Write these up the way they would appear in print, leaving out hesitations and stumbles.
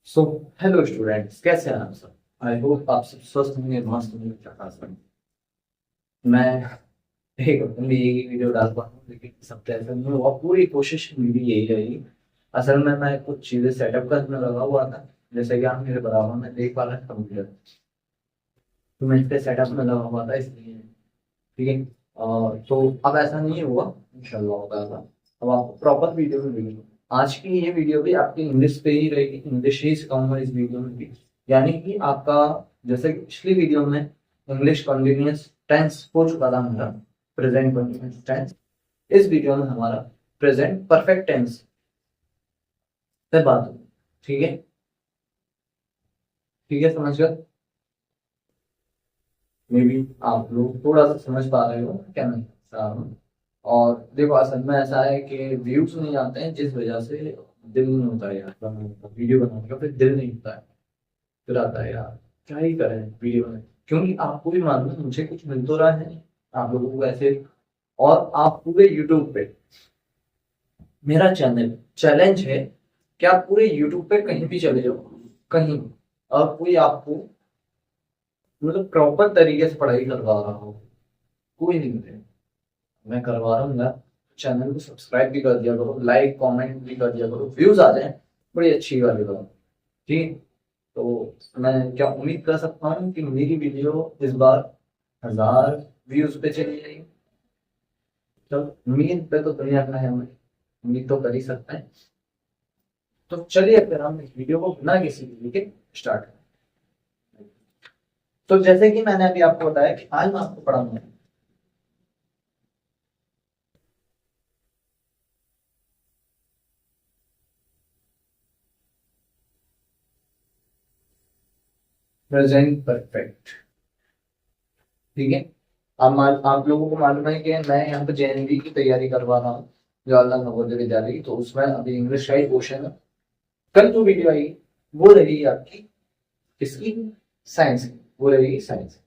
So hello students, कैसे हैं आप सब। आई होप आप सब स्वस्थ होंगे, मस्त होंगे, झकास होंगे। मैं एक अपनी यही वीडियो डाल पा रहा हूँ, लेकिन सब ऐसा नहीं हुआ। पूरी कोशिश मेरी यही रहेगी। असल में मैं कुछ चीजें सेटअप करने लगा हुआ था, जैसे कि आप मेरे बराबर में देख पा रहे हैं कंप्यूटर। तो मैं इस पे सेटअप में लगा हुआ था, इसलिए ठीक है। तो अब ऐसा नहीं हुआ, इंशाल्लाह होगा ऐसा। अब आपको प्रॉपर वीडियो में मिलेगी। आज की ये वीडियो भी आपकी इंग्लिश पे ही रहेगी, इंग्लिश ही सिखाऊंगा इस वीडियो में भी। यानी कि आपका, जैसे कि पिछली वीडियो में इंग्लिश कंटिन्यूअस टेंस हो चुका था हमारा, प्रेजेंट कंटिन्यूअस टेंस। इस वीडियो में हमारा प्रेजेंट परफेक्ट टेंस पे बात होगी। ठीक है, ठीक है, समझ गए। मे बी आप लोग थोड़ा सा समझ पा रहे हो क्या मैं बता रहा हूँ। और देखो, असल में ऐसा है कि व्यूज नहीं आते हैं, जिस वजह से दिल नहीं होता है यार बनाने का, वीडियो बनाने का फिर दिल नहीं होता है। फिर आता है यार, क्या ही करें वीडियो में, क्योंकि आपको भी मालूम है मुझे कुछ मिल तो रहा है आप लोगों को ऐसे। और आप पूरे यूट्यूब पे, मेरा चैनल चैलेंज है कि आप पूरे यूट्यूब पे कहीं भी चले जाओ, कहीं, और कोई आपको मतलब प्रॉपर तरीके से पढ़ाई करवा रहा हो, कोई नहीं मिले। मैं करवा रहा हूँ ना। चैनल को सब्सक्राइब भी कर दिया करो, लाइक कमेंट भी कर दिया करो, व्यूज आ जाए, बड़ी अच्छी वाली बात। ठीक है? तो मैं क्या उम्मीद कर सकता हूँ कि मेरी वीडियो इस बार 1000 व्यूज पे चली जाएगी। तो उम्मीद पे तो दुनिया का है, हमें उम्मीद तो कर ही सकते हैं। तो चलिए फिर हम इस वीडियो को बिना किसी वीडियो के स्टार्ट करें। तो जैसे कि मैंने अभी आपको बताया कि आज मैं आपको पढ़ाऊंगा प्रेजेंट परफेक्ट। ठीक है। आप लोगों को मालूम है कि मैं यहाँ पे जेएनवी की तैयारी करवा रहा हूँ, जवाहरलाल नवोदय विद्यालय की। तो उसमें अभी इंग्लिश का ही क्वेश्चन है। कल जो वीडियो आई वो रहेगी आपकी किसकी, साइंस की, वो रहेगी साइंस।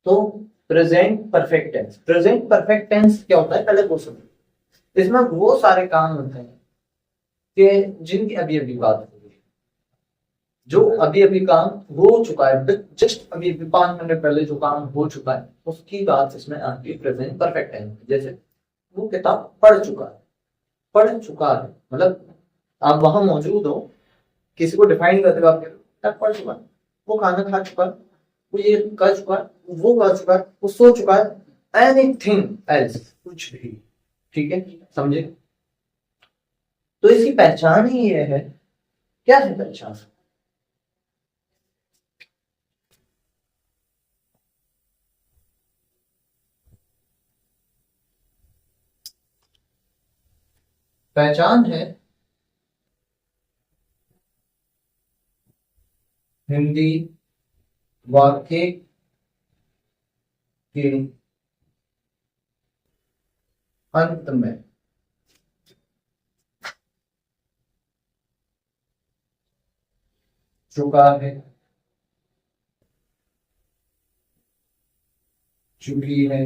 तो present perfect tense, present perfect tense क्या होता है पहले वो सुनो। इसमें वो सारे काम होते हैं कि जिनकी अभी अभी बात हो गई, जो अभी अभी काम हो चुका है, जस्ट अभी अभी 5 मिनट पहले जो काम हो चुका है उसकी बात इसमें आती है प्रेजेंट परफेक्ट टेंस। जैसे वो किताब पढ़ चुका है, पढ़ चुका है मतलब आप वहां मौजूद हो, किसी को डिफाइन करते हो आप किताब पढ़ चुका है, वो खाना खा चुका है, वो ये कर चुका है, वो कर चुका है, वो सो चुका है, एनीथिंग एल्स, कुछ भी। ठीक है, समझे। तो इसकी पहचान ही ये है। क्या है पहचान? पहचान है हिंदी वाक्य के अंत में चुका है, चुकी है,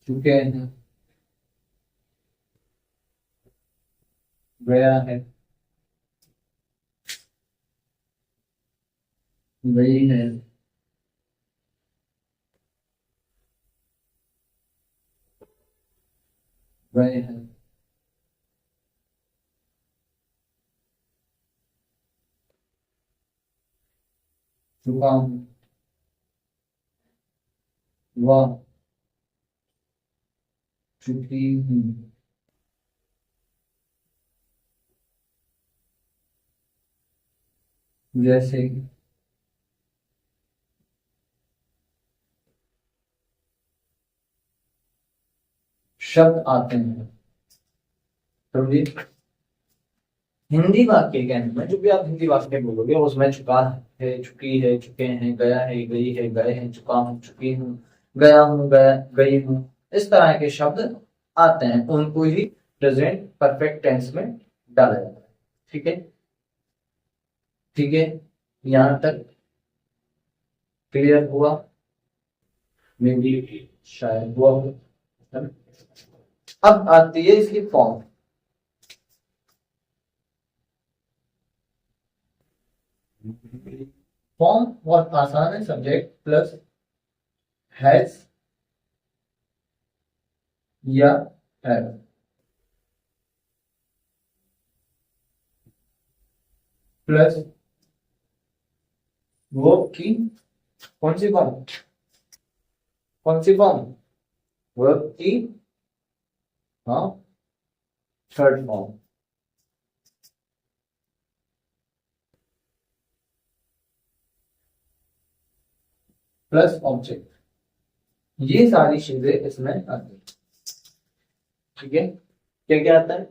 चुके हैं, गया है, गई है, गए हैं, चुका हूँ, वह, चुकी हूँ। जैसे शब्द आते हैं, समझिए। हिंदी वाक्य के अंत में जो भी आप हिंदी वाक्य बोलोगे उसमें चुका है, चुकी है, चुके हैं, गया है, गई है, गए हैं, चुका हूँ, चुकी हूँ, गया हूँ, गया, गई हूँ, इस तरह के शब्द आते हैं, उनको ही प्रेजेंट परफेक्ट टेंस में डाला जाता है। ठीक है, ठीक है। यहां तक क्लियर हुआ? मे बी शायद हुआ हो, है ना? अब आती है इसकी फॉर्म। फॉर्म बहुत आसान है, सब्जेक्ट प्लस हैज या हैव प्लस वर्ब की कौन सी फॉर्म? कौन सी फॉर्म? वर्ब की, हाँ, थर्ड फॉर्म प्लस ऑब्जेक्ट। ये सारी चीजें इसमें आती है। ठीक है, क्या क्या आता है?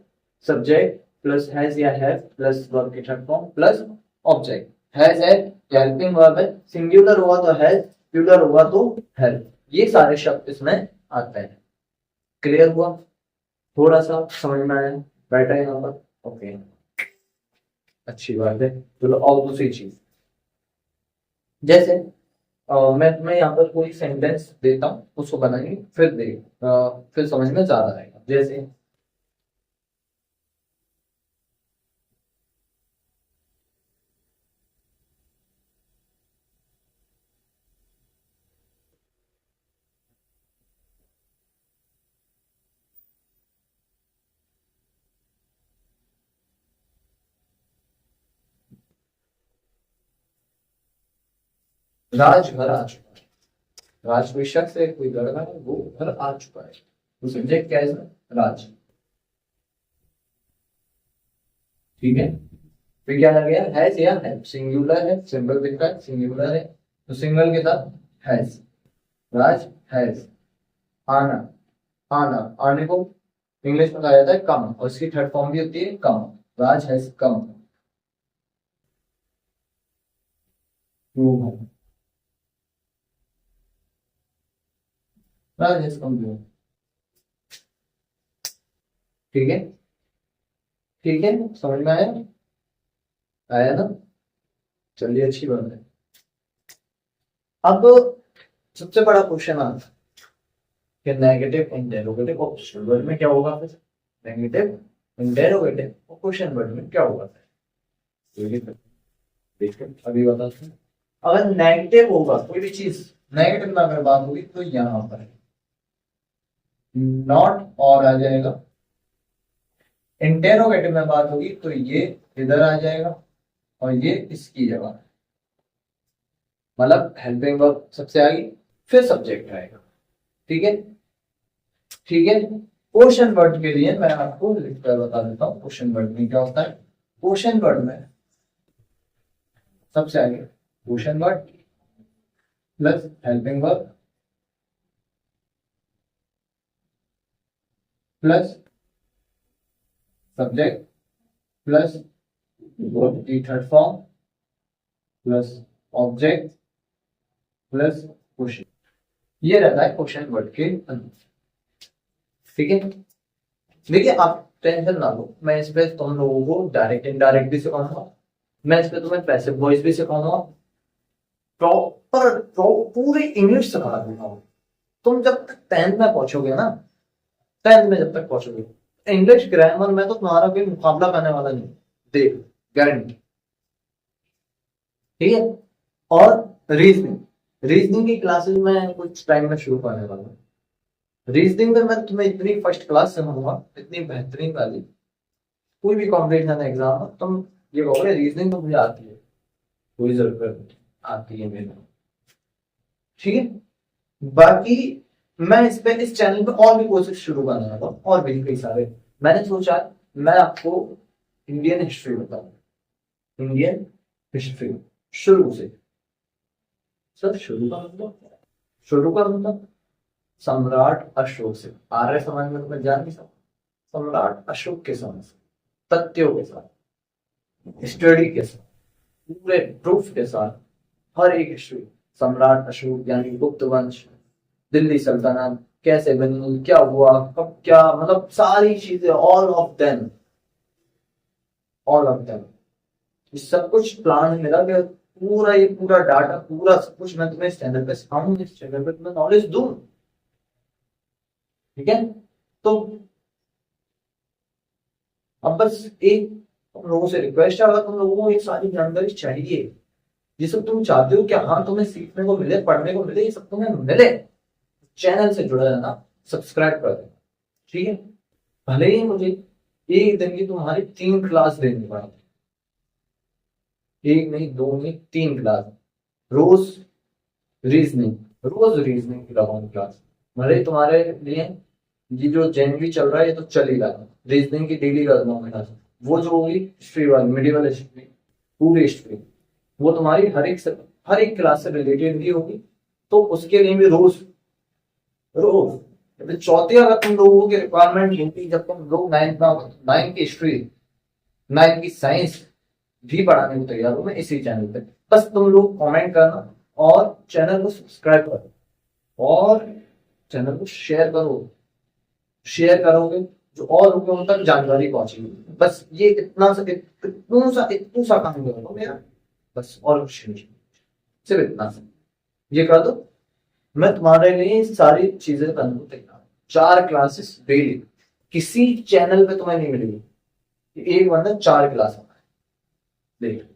सब्जेक्ट प्लस हैज या हैव प्लस वर्ब की third form plus object. Has है, हेल्पिंग वर्ब है, सिंगुलर हुआ तो हैज, प्लूरल हुआ तो हैव। ये सारे शब्द इसमें आते हैं। क्लियर हुआ? थोड़ा सा समझ में आया? बैठा है यहाँ पर? ओके, अच्छी बात है। चलो और दूसरी चीज, जैसे मैं तुम्हें यहाँ पर कोई सेंटेंस देता हूँ, उसको बनाएंगे, फिर फिर समझ में ज्यादा आएगा। जैसे राज घर आ चुका है। राज कोई शख्स है, कोई लड़का है, वो घर आ चुका है, तो सब्जेक्ट क्या है इसमें? राज। ठीक है, फिर क्या लग गया? हैज या है, सिंगुलर है, सिंबल दिख रहा है, सिंगुलर है, तो सिंगल के साथ हैज। राज हैज आना। आना, आने को इंग्लिश में कहा जाता है कम, और इसकी थर्ड फॉर्म भी होती है कम। राज has come. Raj has come. ठीक है, ठीक है, समझ में आया? आया ना? चलिए, अच्छी बात है। अब सबसे बड़ा क्वेश्चन आता है कि नेगेटिव इंटेरोगेटिव और क्वेश्चन वर्ड में क्या होगा फिर? नेगेटिव इंटेरोगेटिव और क्वेश्चन वर्ड में क्या होगा फिर? देखिए, अभी बताते हैं। अगर नेगेटिव होगा कोई भी चीज, नेगेटिव में अगर बात होगी तो यहां पर नॉट और आ जाएगा। इंटेरोगेटिव में बात होगी तो ये इधर आ जाएगा और ये इसकी जगह, मतलब हेल्पिंग वर्ब सबसे आगे, फिर सब्जेक्ट आएगा। ठीक है, ठीक है। क्वेश्चन वर्ड के लिए मैं आपको लिखकर बता देता हूँ क्वेश्चन वर्ड में क्या होता है। क्वेश्चन वर्ड में सबसे आगे question word plus helping verb plus subject plus verb की third form plus object plus question. ये रहता है क्वेश्चन वर्ड के अंदर। ठीक है, देखिए आप टेंशन ना लो, मैं इस पे तुम लोगों को डायरेक्ट इनडायरेक्ट भी सिखाऊंगा, मैं इस पे तुम्हें पैसिव वॉइस भी सिखाऊंगा, प्रॉपर पूरी इंग्लिश सिखा दूंगा। तुम जब तक 10th में पहुंचोगे ना, 10th में जब तक पहुंचोगे, इंग्लिश ग्रामर में तो तुम्हारा कोई मुकाबला करने वाला नहीं, देख, गारंटी। ठीक है, और रीजनिंग, रीजनिंग की क्लासेस में कुछ टाइम में शुरू करने वाला हूँ। रीजनिंग में मैं तुम्हें इतनी फर्स्ट क्लास से होऊंगा, इतनी बेहतरीन वाली, कोई भी कॉम्पिटिशन एग्जाम तुम ये कहोगे रीजनिंग तो मुझे आती है, कोई जरूरत नहीं, आती है मेरे को। ठीक है, बाकी मैं इस पे, इस चैनल पे और भी कोर्सेज शुरू करने वाला हूँ, और भी कई सारे। मैंने सोचा मैं आपको इंडियन हिस्ट्री बताऊँ, इंडियन हिस्ट्री शुरू से। सर शुरू का मतलब, शुरू का मतलब सम्राट अशोक से, आर्य समाज में तुम्हें जान नहीं सकता, सम्राट अशोक के समय से, तथ्यों के साथ, स्टडी के साथ, पूरे प्रूफ के साथ, हर एक हिस्ट्री। सम्राट अशोक यानी गुप्त वंश, दिल्ली सल्तनत कैसे बनी, क्या हुआ, कब, क्या, मतलब सारी चीजें, all of them, all of them, सब कुछ प्लान मेरा पूरा ये पूरा डाटा पूरा सब कुछ मैं तुम्हें इस चैनल पे सिखाऊं, इस चैनल पे तुम्हें नॉलेज दूं। ठीक है, तो अब बस एक तुम लोगों से रिक्वेस्ट है, अगर तुम लोगों को ये सारी जानकारी चाहिए, ये सब तुम चाहते हो कि हाँ तुम्हें सीखने को मिले, पढ़ने को मिले, ये सब तुम्हें मिले, चैनल से जुड़ा रहना, सब्सक्राइब कर देना। ठीक है, भले ही मुझे एक दिन की तुम्हारी 3 क्लास देनी पड़े, एक नहीं, दो नहीं, 3 क्लास, रोज रीजनिंग, रोज रीजनिंग की लगाऊंगी क्लास। भले ही तुम्हारे लिए ये जो जनवरी चल रहा है ये तो चल ही रहा है, रीजनिंग की डेली कर दूंगा क्लास। वो जो होगी हिस्ट्री वाली, मिडिवल हिस्ट्री, पूरी हिस्ट्री, वो तुम्हारी हर एक क्लास से रिलेटेड भी होगी, तो उसके लिए भी रोज रोज चौथी अगर तुम लोगों की रिक्वायरमेंट होती, जब तुम लोग नाइन्थ की हिस्ट्री, नाइन्थ की साइंस भी पढ़ाने को तैयार हो मैं इसी चैनल पे। बस तुम लोग कमेंट करना और चैनल को सब्सक्राइब करो और चैनल को शेयर करो। शेयर करोगे जो और लोगों उन तक जानकारी पहुंचेगी। बस ये इतना सा काम करो मेरा, बस और कुछ नहीं, सिर्फ इतना सा ये कर दो, मैं तुम्हारे लिए सारी चीजें करने को तैयार हूं। 4 क्लासेस डेली, किसी चैनल पे तुम्हें नहीं मिलेगी, एक बंदा 4 क्लास देख,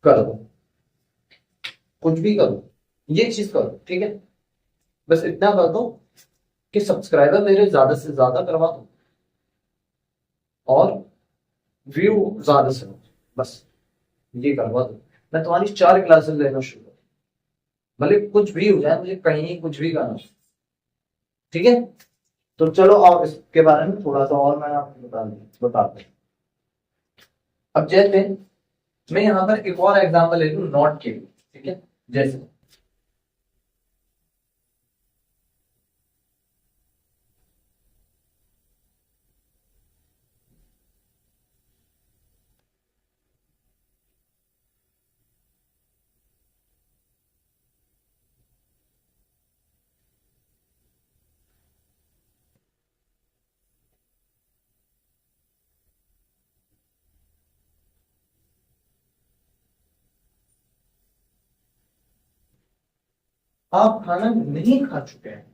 करो, कुछ भी करो, ये चीज करो। ठीक है, बस इतना कर दो कि सब्सक्राइबर मेरे ज्यादा से ज्यादा करवा दो और व्यू ज्यादा से हो, बस ये करवा दो, मैं तुम्हारी 4 क्लासेस लेना शुरू करूं, भले कुछ भी हो जाए, मुझे कहीं कुछ भी करना। ठीक है, तो चलो और इसके बारे में थोड़ा सा और मैं आपको बताता हूँ। अब जैसे मैं यहाँ पर एक और एग्जांपल ले लूँ नॉट के लिए। ठीक है, जैसे आप खाना नहीं खा चुके हैं,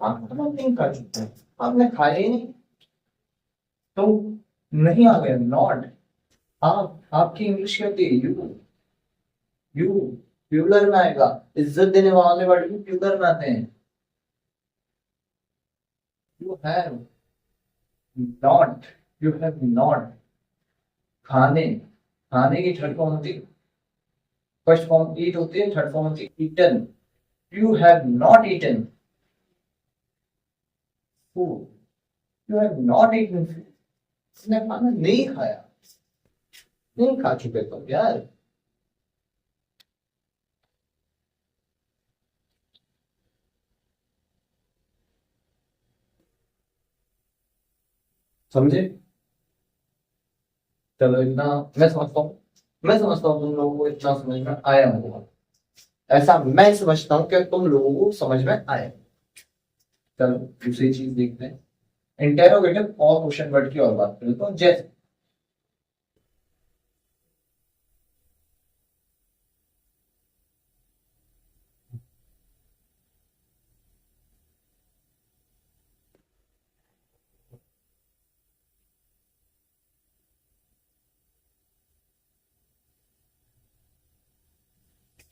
आप खाना नहीं खा चुके हैं, आपने खाया ही नहीं, तो नहीं आ गया नॉट। आप, आपकी इंग्लिश क्या होती है? यू प्लूरल में आएगा, इज्जत देने वाले वर्ड भी प्लूरल में आते हैं। You have not, you have not, खाने, खाने की थर्ड फॉर्म होती है, फर्स्ट फॉर्म ईट होती है, थर्ड फॉर्म होती है eaten. You have not eaten food, you have not eaten food, उसने खाना नहीं खाया, नहीं खा चुके तो यार। समझे? चलो इतना मैं समझता हूँ तुम लोगों को इतना समझ में आया होगा, ऐसा मैं समझता हूँ कि तुम लोगों को समझ में आया। चलो दूसरी चीज देखते हैं, इंटेरोगेटिव और क्वेश्चन वर्ड की और बात करें तो जैसे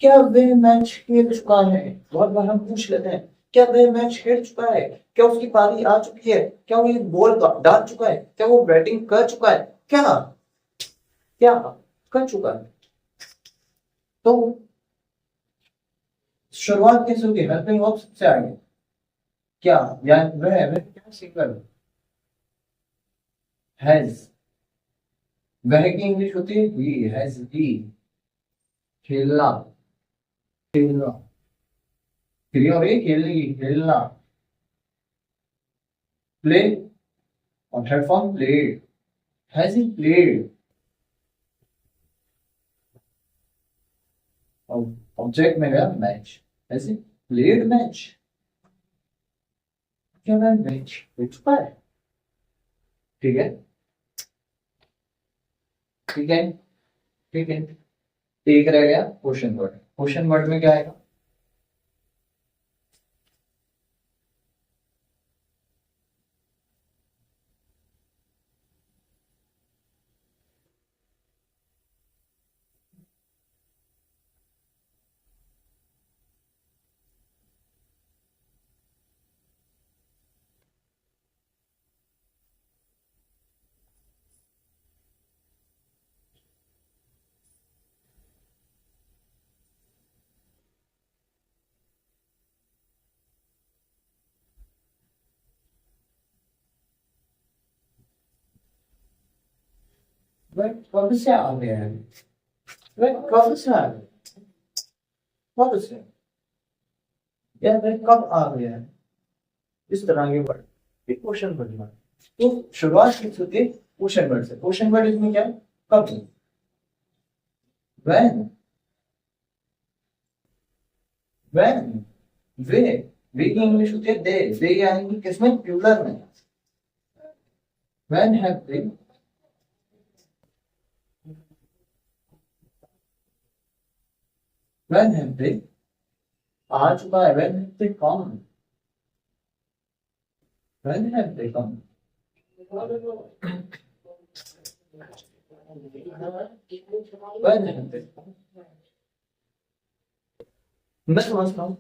क्या वह मैच खेल चुका है, बहुत बार हम पूछ लेते हैं क्या वह मैच खेल चुका है, क्या उसकी पारी आ चुकी है, क्या वो एक बॉल डाल चुका है, क्या वो बैटिंग कर चुका है, क्या क्या कर चुका है। तो शुरुआत कैसे होगी? हेल्पिंग वर्ब सबसे आगे, क्या या वह क्या सिंगल हैज, वह की इंग्लिश होती है ही, हैज ही, खेलना, खेलना, क्रिया हो रही है खेलने की, खेलना, प्ले, और third form played, has he played, और ऑब्जेक्ट में गया match, has he played match, क्या मैं मैच खेल चुका है। ठीक है, ठीक है, ठीक है, एक रह गया क्वेश्चन वर्ड। क्वेश्चन वर्ड में क्या आएगा? वह कब से आ गया है? वह कब से आ गया? कब से? या वह कब आ गया है? इस तरह के वर्ड ये क्वेश्चन वर्ड में। तो शुरुआत किस होती है? क्वेश्चन वर्ड से। क्वेश्चन वर्ड इसमें क्या है? कब, when, when, वे। वे की इंग्लिश होती है दे। दे आएंगी किसमें? प्लूरल में। when have they, when have they आ चुका है। when have they come, when have they come, when have they, मैं समझता हूँ,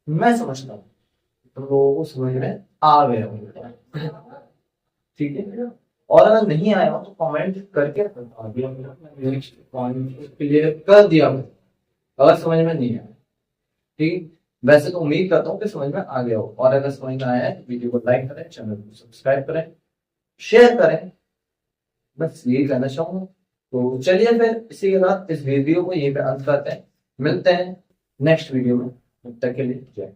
मैं समझता हूँ, तुम लोगों को समझ में आ गया होगा। ठीक है। और अगर नहीं आया हो तो कमेंट करके बता दिया, क्लियर कर दिया अगर समझ में नहीं आया। ठीक। वैसे तो उम्मीद करता हूँ कि समझ में आ गया हो, और अगर समझ में आया है तो वीडियो को लाइक करें, चैनल को सब्सक्राइब करें, शेयर करें। बस यही कहना चाहूंगा। तो चलिए फिर इसी के साथ इस वीडियो को यहीं पे अंत करते हैं। मिलते हैं नेक्स्ट वीडियो में। तब तक के लिए जय।